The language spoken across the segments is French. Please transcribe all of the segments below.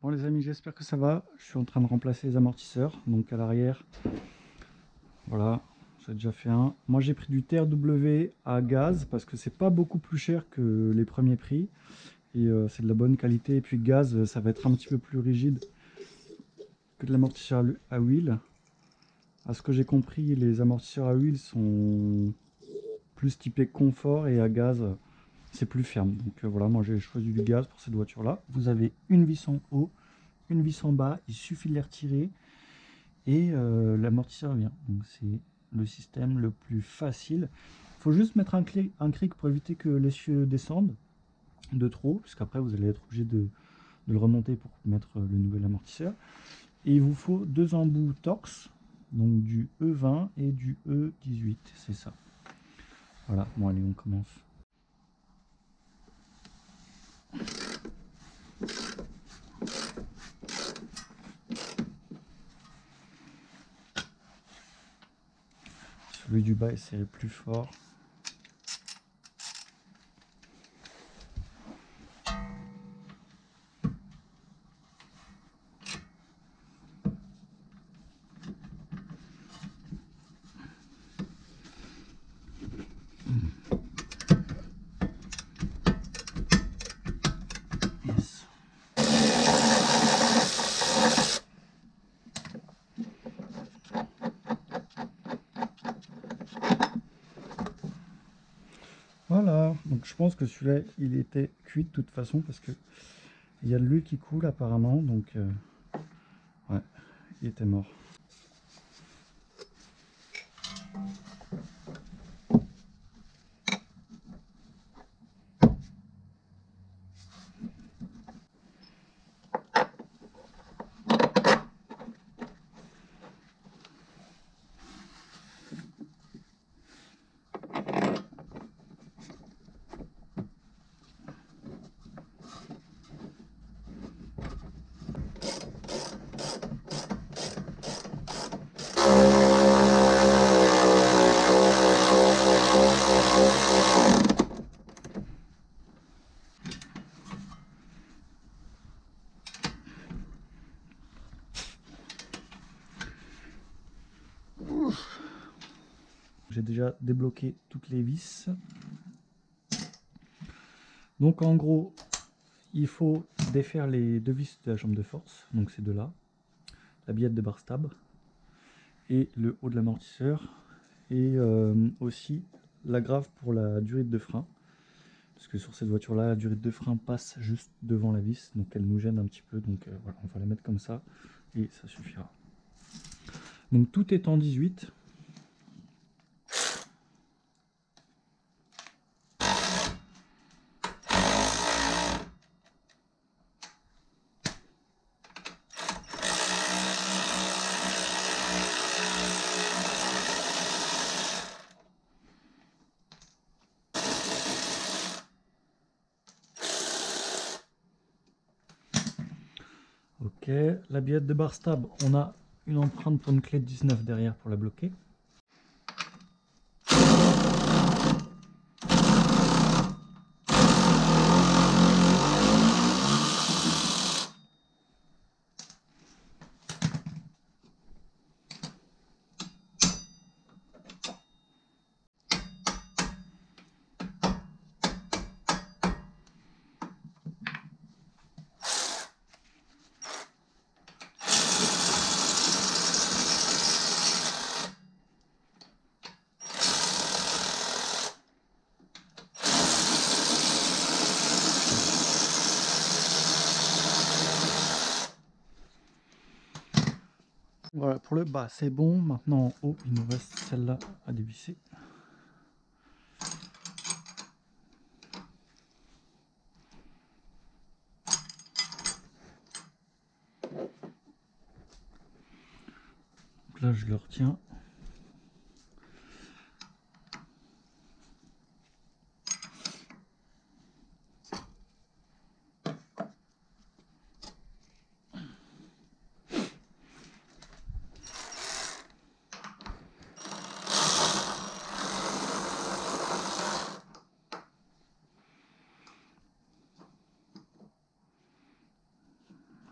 Bon les amis, j'espère que ça va. Je suis en train de remplacer les amortisseurs. Donc à l'arrière, voilà, j'ai déjà fait un. Moi j'ai pris du TRW à gaz parce que c'est pas beaucoup plus cher que les premiers prix. Et c'est de la bonne qualité. Et puis gaz, ça va être un petit peu plus rigide que de l'amortisseur à huile. À ce que j'ai compris, les amortisseurs à huile sont plus typés confort et à gaz, c'est plus ferme. Donc voilà, moi j'ai choisi du gaz pour cette voiture là. Vous avez une vis en haut, une vis en bas, il suffit de les retirer et l'amortisseur vient. Donc c'est le système le plus facile. Il faut juste mettre un cric pour éviter que l'essieu descende de trop, puisqu'après vous allez être obligé de le remonter pour mettre le nouvel amortisseur. Et il vous faut deux embouts Torx, donc du E20 et du E18, c'est ça. Voilà, bon allez, on commence. Celui du bas est serré plus fort. Yes. Voilà, donc je pense que celui-là, il était cuit de toute façon parce que il y a de l'huile qui coule apparemment, donc ouais, il était mort. J'ai déjà débloqué toutes les vis. Donc en gros, il faut défaire les deux vis de la jambe de force, donc ces deux-là, la billette de bar stab et le haut de l'amortisseur, et aussi la grave pour la durite de frein, parce que sur cette voiture-là, la durite de frein passe juste devant la vis, donc elle nous gêne un petit peu, donc voilà, on va la mettre comme ça, et ça suffira. Donc tout est en 18. Ok, la billette de bar stab, on a une empreinte pour une clé de 19 derrière pour la bloquer. Voilà, pour le bas c'est bon. Maintenant en haut il nous reste celle-là à dévisser. Donc là je le retiens.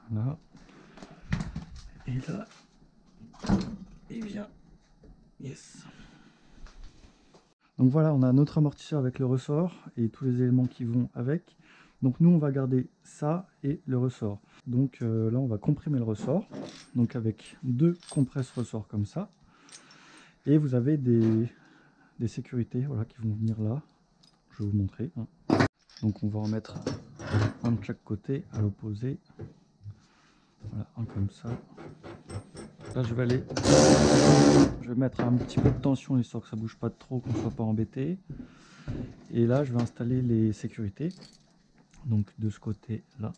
Voilà. Et là, il vient. Yes. Donc voilà, on a notre amortisseur avec le ressort et tous les éléments qui vont avec. Donc nous, on va garder ça et le ressort. Donc là, on va comprimer le ressort. Donc avec 2 compresses ressorts comme ça. Et vous avez des sécurités, voilà, qui vont venir là. Je vais vous montrer. Donc on va en mettre un de chaque côté à l'opposé. Voilà, un comme ça. Là, je vais mettre un petit peu de tension histoire que ça bouge pas trop, qu'on ne soit pas embêté. Et là, je vais installer les sécurités. Donc de ce côté là.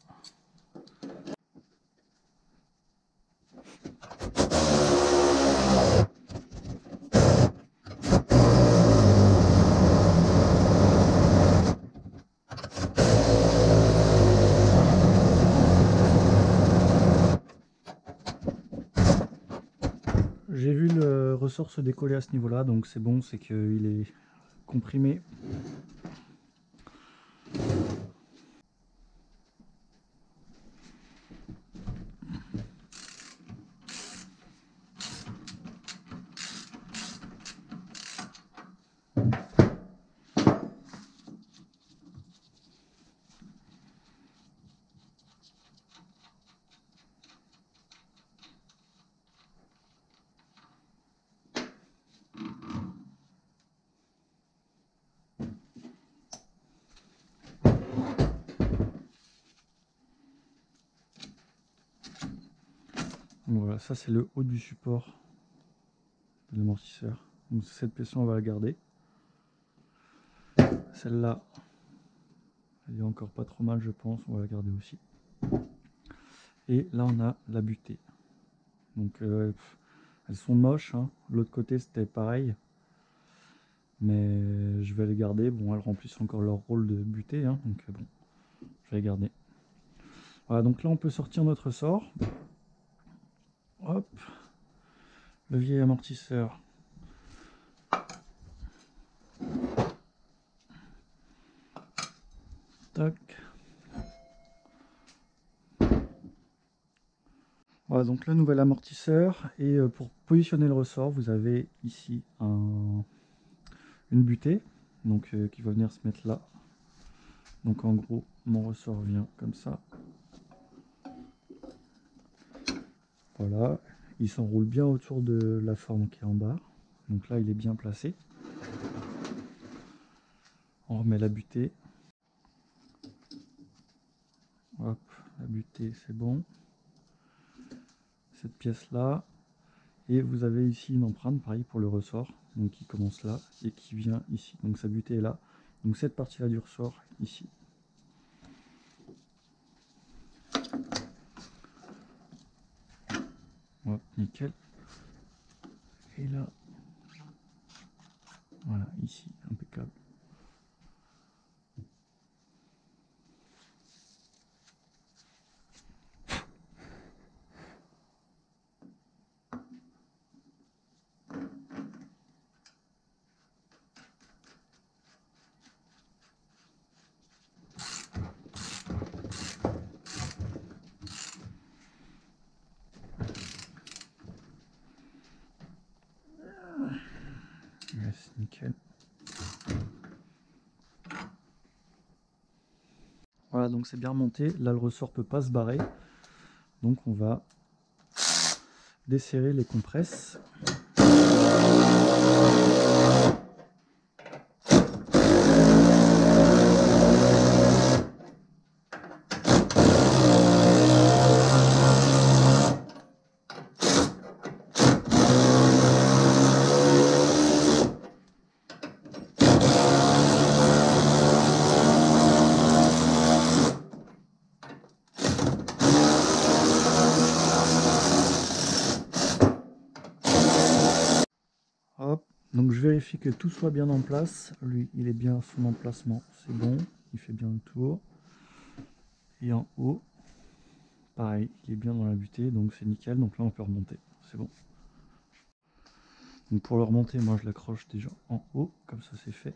J'ai vu le ressort se décoller à ce niveau là, donc c'est bon, c'est qu'il est comprimé. Voilà, ça c'est le haut du support de l'amortisseur. Donc cette pièce-là, on va la garder. Celle-là, elle est encore pas trop mal, je pense. On va la garder aussi. Et là, on a la butée. Donc elles sont moches. Hein. L'autre côté, c'était pareil. Mais je vais les garder. Bon, elles remplissent encore leur rôle de butée. Hein, donc bon, je vais les garder. Voilà, donc là, on peut sortir notre ressort. Hop. Levier amortisseur. Tac. Voilà, donc le nouvel amortisseur. Et pour positionner le ressort, vous avez ici une butée. Donc qui va venir se mettre là. Donc en gros, mon ressort vient comme ça. Voilà. Il s'enroule bien autour de la forme qui est en bas. Donc là, il est bien placé. On remet la butée. Hop, la butée, c'est bon. Cette pièce-là. Et vous avez ici une empreinte, pareil pour le ressort. Donc qui commence là et qui vient ici. Donc sa butée est là. Donc cette partie-là du ressort, ici. Hop, nickel. Et là, voilà, ici, impeccable. Yes, nickel. Voilà, donc c'est bien remonté. Là, le ressort peut pas se barrer. Donc on va desserrer les compresses. Hop, donc je vérifie que tout soit bien en place. Lui, il est bien à son emplacement, c'est bon, il fait bien le tour. Et en haut, pareil, il est bien dans la butée, donc c'est nickel. Donc là, on peut remonter, c'est bon. Donc pour le remonter, moi je l'accroche déjà en haut, comme ça c'est fait.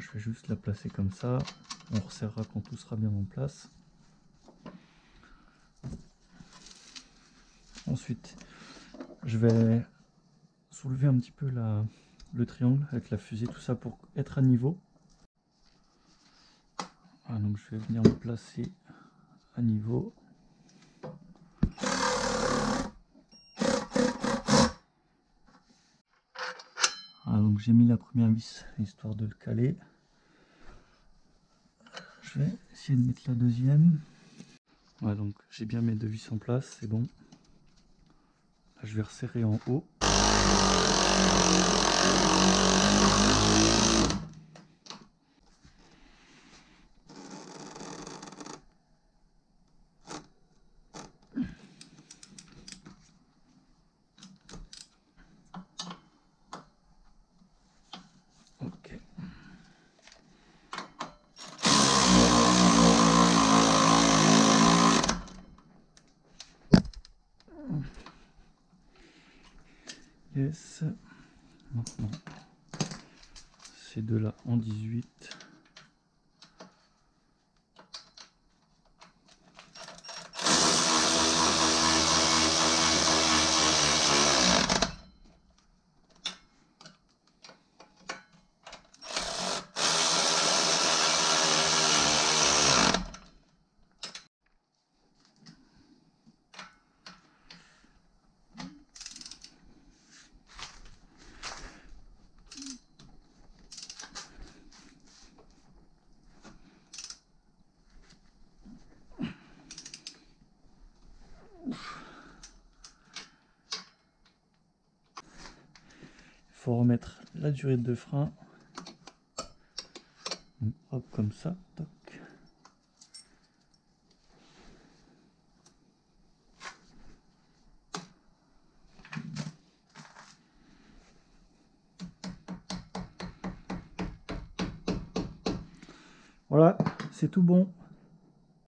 je vais juste la placer comme ça. On resserrera quand tout sera bien en place. Ensuite, je vais soulever un petit peu le triangle avec la fusée, tout ça pour être à niveau. Voilà, donc je vais venir me placer à niveau. Voilà, donc j'ai mis la première vis histoire de le caler. Je vais essayer de mettre la deuxième. Voilà, donc j'ai bien mes deux vis en place, c'est bon. Là, je vais resserrer en haut. Ok. Yes. Maintenant, ces deux-là en 18. Il faut remettre la durée de frein. Donc, hop, comme ça. Toc. Voilà, c'est tout bon.